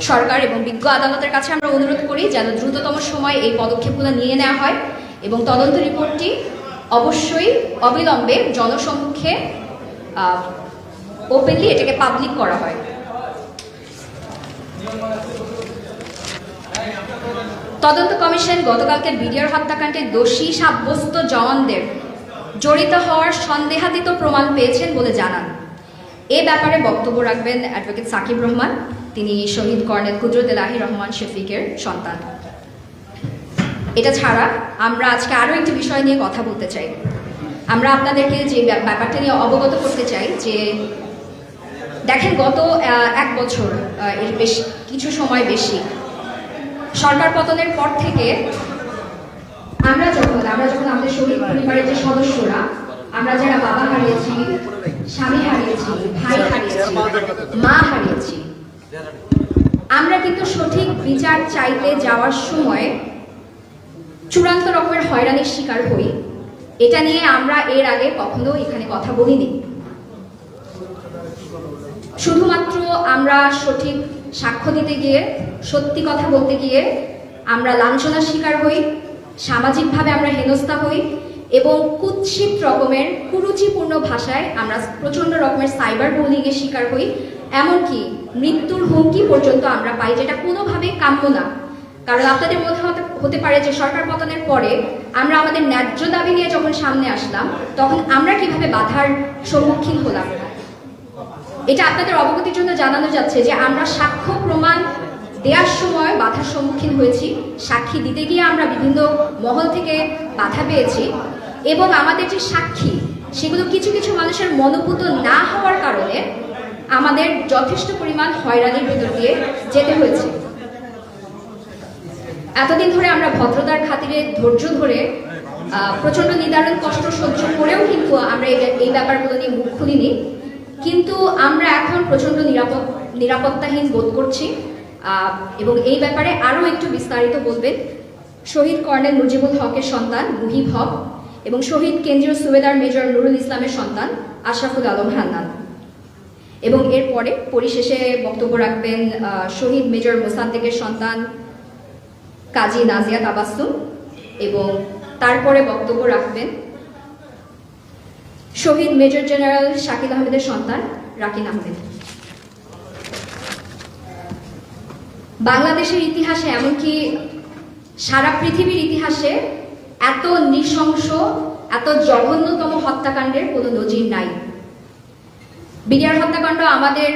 সরকার এবং বিজ্ঞ আদালতের কাছে আমরা অনুরোধ করি যেন দ্রুততম সময় এই পদক্ষেপগুলো নিয়ে নেওয়া হয় এবং তদন্ত রিপোর্টটি অবশ্যই অবিলম্বে জনসম্মুখে ওপেনলি এটাকে পাবলিক করা হয়। তদন্ত কমিশন গতকালকে বিডিআর হত্যাকাণ্ডে দোষী সাব্যস্ত জওয়ানদের জড়িত হওয়ার সন্দেহাতীত প্রমাণ পেয়েছেন বলে জানান। এ ব্যাপারে বক্তব্য রাখবেন অ্যাডভোকেট সাকিব রহমান, তিনি শহীদ কর্নেল কুদরত এলাহি রহমান শফিকের সন্তান। এটা ছাড়া আমরা আজকে আরও একটি বিষয় নিয়ে কথা বলতে চাই। আমরা আপনাদেরকে যে ব্যাপারটা নিয়ে অবগত করতে চাই যে দেখেন, গত 1 বছর এর বেশি কিছু সময় বেশি সরকার পতনের পর থেকে আমরা যখন আমাদের শহীদ পরিবারের যে সদস্যরা, আমরা যারা বাবা হারিয়েছি, স্বামী হারিয়েছি, ভাই হারিয়েছি, মা হারিয়েছি, আমরা কিন্তু সঠিক বিচার চাইতে যাওয়ার সময় চূড়ান্ত রকমের হয়রানির শিকার হই। এটা নিয়ে আমরা এর আগে কখনো এখানে কথা বলিনি। শুধুমাত্র আমরা সঠিক সাক্ষ্য দিতে গিয়ে, সত্যি কথা বলতে গিয়ে আমরা লাঞ্ছনার শিকার হই, সামাজিকভাবে আমরা হেনস্থা হই এবং কুৎসিত রকমের কুরুচিপূর্ণ ভাষায় আমরা প্রচণ্ড রকমের সাইবার বুলিংয়ের শিকার হই। এমনকি মৃত্যুর হুমকি পর্যন্ত আমরা পাই, যেটা কোনোভাবেই কাম্য না। কারণ আপনাদের মধ্যে হতে পারে যে সরকার পতনের পরে আমরা আমাদের ন্যায্য দাবি নিয়ে যখন সামনে আসলাম, তখন আমরা কিভাবে বাধার সম্মুখীন হলাম। এটা আপনাদের অবগতির জন্য জানানো যাচ্ছে যে আমরা সাক্ষ্য প্রমাণ দেওয়ার সময় বাধার সম্মুখীন হয়েছি, সাক্ষী দিতে গিয়ে আমরা বিভিন্ন মহল থেকে বাধা পেয়েছি এবং আমাদের যে সাক্ষী সেগুলো কিছু কিছু মানুষের মনোভূত না হওয়ার কারণে আমাদের যথেষ্ট পরিমাণ হয়রানির ভিতর দিয়ে যেতে হয়েছে। এতদিন ধরে আমরা ভদ্রতার খাতিরে ধৈর্য ধরে প্রচণ্ড নিদারুণ কষ্ট সহ্য করেও কিন্তু আমরা এই ব্যাপারগুলো নিয়ে মুখ খুলিনি, কিন্তু আমরা এখন প্রচণ্ড নিরাপত্তাহীন বোধ করছি। এবং এই ব্যাপারে আরও একটু বিস্তারিত বলবেন শহীদ কর্নেল মুজিবুল হকের সন্তান মুহিব হক এবং শহীদ কেন্দ্রীয় সুবেদার মেজর নুরুল ইসলামের সন্তান আশরাফুল আলম হান্নান। এবং এরপরে পরিশেষে বক্তব্য রাখবেন শহীদ মেজর মোসাদ্দেকের সন্তান কাজী নাজিয়া তাবাসসুম এবং তারপরে বক্তব্য রাখবেন শহীদ মেজর জেনারেল শাকিল আহমেদের সন্তান রাকিন আহমেদ। বাংলাদেশের ইতিহাসে, এমনকি সারা পৃথিবীর ইতিহাসে এত নৃশংস, এত জঘন্যতম হত্যাকাণ্ডের কোনো নজির নাই। বিডিআর হত্যাকাণ্ড আমাদের